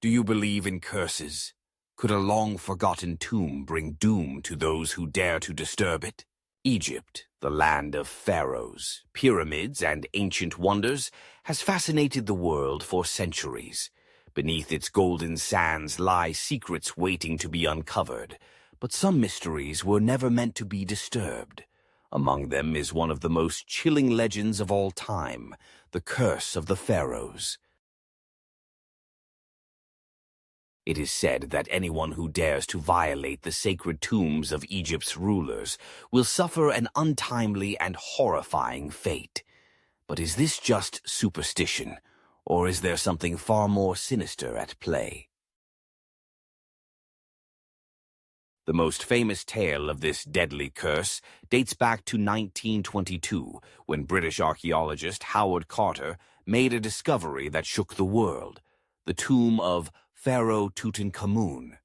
Do you believe in curses? Could a long-forgotten tomb bring doom to those who dare to disturb it? Egypt, the land of pharaohs, pyramids, and ancient wonders, has fascinated the world for centuries. Beneath its golden sands lie secrets waiting to be uncovered, but some mysteries were never meant to be disturbed. Among them is one of the most chilling legends of all time, the Curse of the Pharaohs. It is said that anyone who dares to violate the sacred tombs of Egypt's rulers will suffer an untimely and horrifying fate. But is this just superstition, or is there something far more sinister at play? The most famous tale of this deadly curse dates back to 1922, when British archaeologist Howard Carter made a discovery that shook the world: the tomb of Pharaoh Tutankhamun.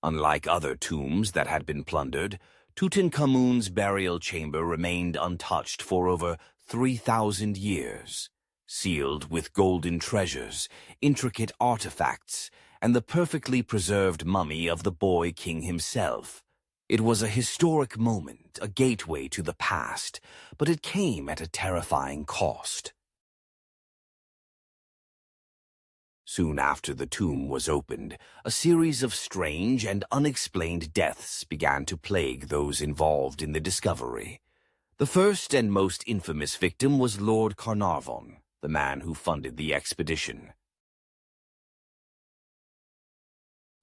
Unlike other tombs that had been plundered, Tutankhamun's burial chamber remained untouched for over 3,000 years, sealed with golden treasures, intricate artifacts, and the perfectly preserved mummy of the boy king himself. It was a historic moment, a gateway to the past, but it came at a terrifying cost. Soon after the tomb was opened, a series of strange and unexplained deaths began to plague those involved in the discovery. The first and most infamous victim was Lord Carnarvon, the man who funded the expedition.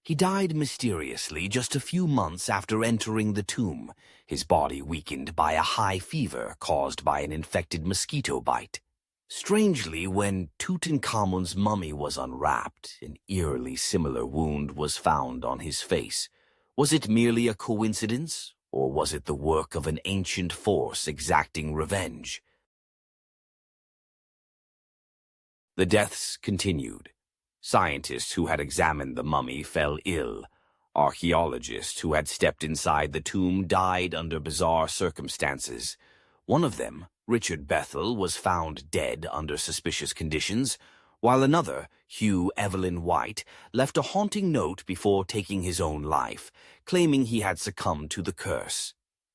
He died mysteriously just a few months after entering the tomb, his body weakened by a high fever caused by an infected mosquito bite. Strangely, when Tutankhamun's mummy was unwrapped, an eerily similar wound was found on his face. Was it merely a coincidence, or was it the work of an ancient force exacting revenge? The deaths continued. Scientists who had examined the mummy fell ill. Archaeologists who had stepped inside the tomb died under bizarre circumstances. One of them, Richard Bethel, was found dead under suspicious conditions, while another, Hugh Evelyn White, left a haunting note before taking his own life, claiming he had succumbed to the curse.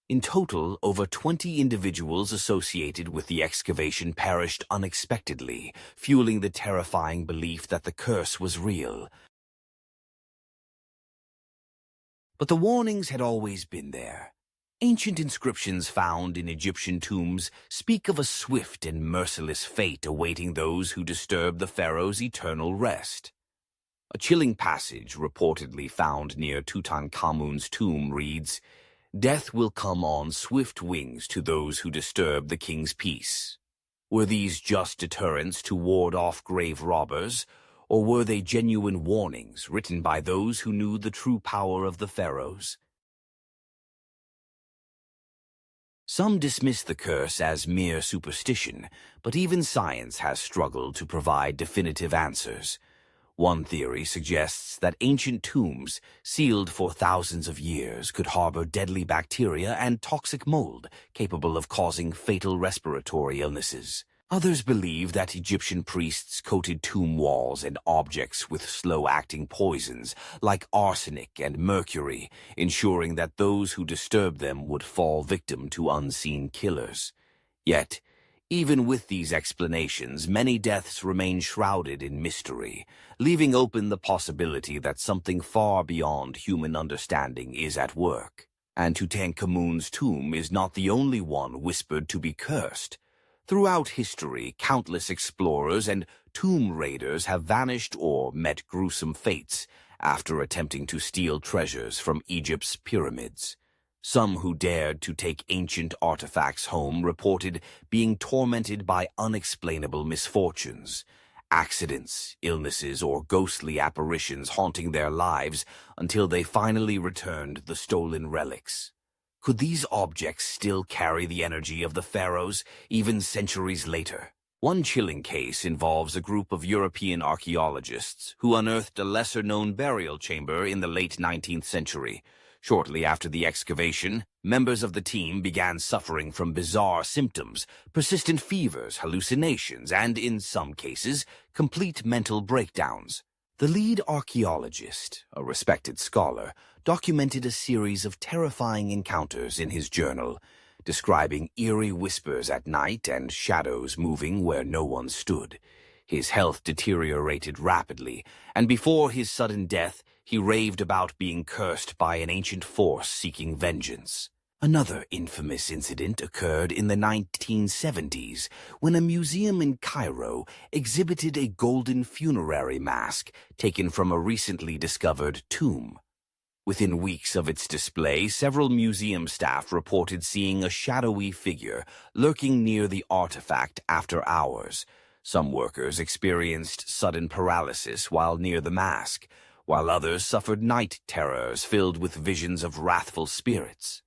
In total, over 20 individuals associated with the excavation perished unexpectedly, fueling the terrifying belief that the curse was real. But the warnings had always been there. Ancient inscriptions found in Egyptian tombs speak of a swift and merciless fate awaiting those who disturb the pharaoh's eternal rest. A chilling passage reportedly found near Tutankhamun's tomb reads, "Death will come on swift wings to those who disturb the king's peace." Were these just deterrents to ward off grave robbers, or were they genuine warnings written by those who knew the true power of the pharaohs? Some dismiss the curse as mere superstition, but even science has struggled to provide definitive answers. One theory suggests that ancient tombs, sealed for thousands of years, could harbor deadly bacteria and toxic mold capable of causing fatal respiratory illnesses. Others believe that Egyptian priests coated tomb walls and objects with slow-acting poisons like arsenic and mercury, ensuring that those who disturbed them would fall victim to unseen killers. Yet, even with these explanations, many deaths remain shrouded in mystery, leaving open the possibility that something far beyond human understanding is at work. And Tutankhamun's tomb is not the only one whispered to be cursed. Throughout history, countless explorers and tomb raiders have vanished or met gruesome fates after attempting to steal treasures from Egypt's pyramids. Some who dared to take ancient artifacts home reported being tormented by unexplainable misfortunes, accidents, illnesses, or ghostly apparitions haunting their lives until they finally returned the stolen relics. Could these objects still carry the energy of the pharaohs, even centuries later? One chilling case involves a group of European archaeologists who unearthed a lesser-known burial chamber in the late 19th century. Shortly after the excavation, members of the team began suffering from bizarre symptoms, persistent fevers, hallucinations, and, in some cases, complete mental breakdowns. The lead archaeologist, a respected scholar, documented a series of terrifying encounters in his journal, describing eerie whispers at night and shadows moving where no one stood. His health deteriorated rapidly, and before his sudden death, he raved about being cursed by an ancient force seeking vengeance. Another infamous incident occurred in the 1970s when a museum in Cairo exhibited a golden funerary mask taken from a recently discovered tomb. Within weeks of its display, several museum staff reported seeing a shadowy figure lurking near the artifact after hours. Some workers experienced sudden paralysis while near the mask, while others suffered night terrors filled with visions of wrathful spirits.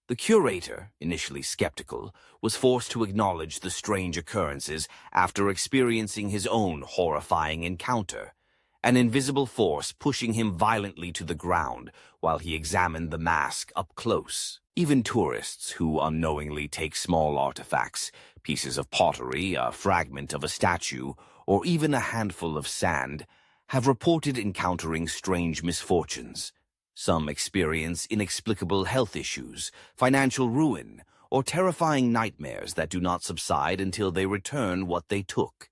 The curator, initially skeptical, was forced to acknowledge the strange occurrences after experiencing his own horrifying encounter, an invisible force pushing him violently to the ground while he examined the mask up close. Even tourists who unknowingly take small artifacts, pieces of pottery, a fragment of a statue, or even a handful of sand, have reported encountering strange misfortunes. Some experience inexplicable health issues, financial ruin, or terrifying nightmares that do not subside until they return what they took.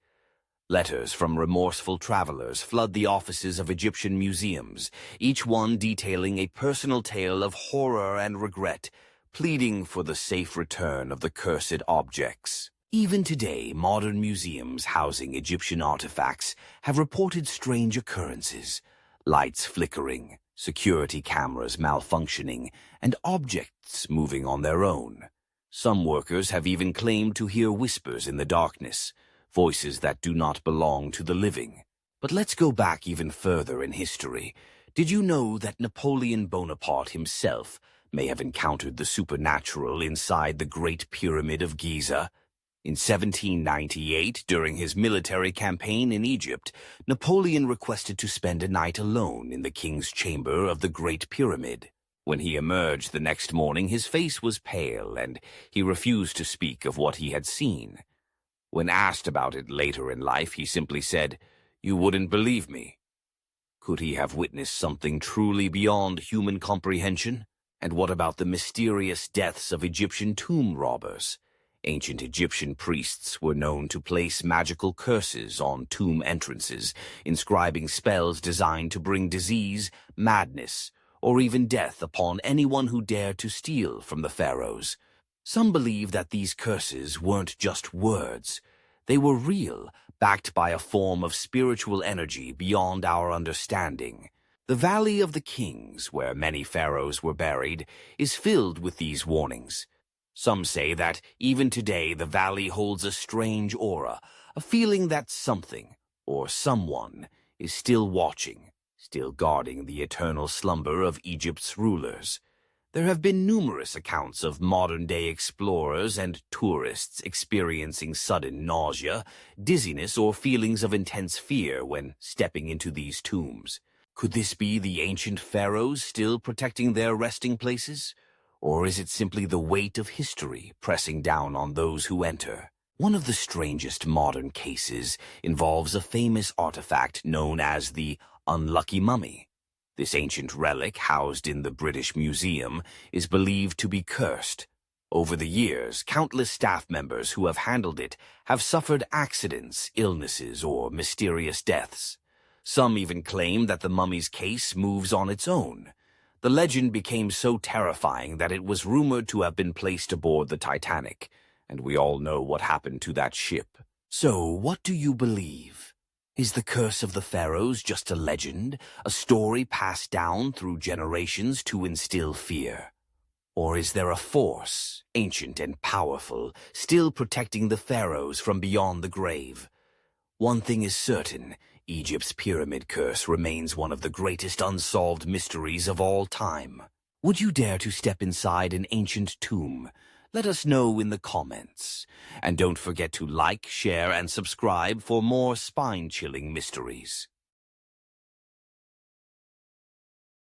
Letters from remorseful travelers flood the offices of Egyptian museums, each one detailing a personal tale of horror and regret, pleading for the safe return of the cursed objects. Even today, modern museums housing Egyptian artifacts have reported strange occurrences, lights flickering, security cameras malfunctioning, and objects moving on their own. Some workers have even claimed to hear whispers in the darkness, voices that do not belong to the living. But let's go back even further in history. Did you know that Napoleon Bonaparte himself may have encountered the supernatural inside the Great Pyramid of Giza? In 1798, during his military campaign in Egypt, Napoleon requested to spend a night alone in the king's chamber of the Great Pyramid. When he emerged the next morning, his face was pale, and he refused to speak of what he had seen. When asked about it later in life, he simply said, "You wouldn't believe me." Could he have witnessed something truly beyond human comprehension? And what about the mysterious deaths of Egyptian tomb robbers? Ancient Egyptian priests were known to place magical curses on tomb entrances, inscribing spells designed to bring disease, madness, or even death upon anyone who dared to steal from the pharaohs. Some believe that these curses weren't just words. They were real, backed by a form of spiritual energy beyond our understanding. The Valley of the Kings, where many pharaohs were buried, is filled with these warnings. Some say that even today the valley holds a strange aura, a feeling that something, or someone, is still watching, still guarding the eternal slumber of Egypt's rulers. There have been numerous accounts of modern-day explorers and tourists experiencing sudden nausea, dizziness, or feelings of intense fear when stepping into these tombs. Could this be the ancient pharaohs still protecting their resting places? Or is it simply the weight of history pressing down on those who enter? One of the strangest modern cases involves a famous artifact known as the Unlucky Mummy. This ancient relic, housed in the British Museum, is believed to be cursed. Over the years, countless staff members who have handled it have suffered accidents, illnesses, or mysterious deaths. Some even claim that the mummy's case moves on its own. The legend became so terrifying that it was rumored to have been placed aboard the Titanic, and we all know what happened to that ship. So, what do you believe? Is the curse of the pharaohs just a legend, a story passed down through generations to instill fear? Or is there a force, ancient and powerful, still protecting the pharaohs from beyond the grave? One thing is certain, Egypt's pyramid curse remains one of the greatest unsolved mysteries of all time. Would you dare to step inside an ancient tomb? Let us know in the comments. And don't forget to like, share, and subscribe for more spine-chilling mysteries.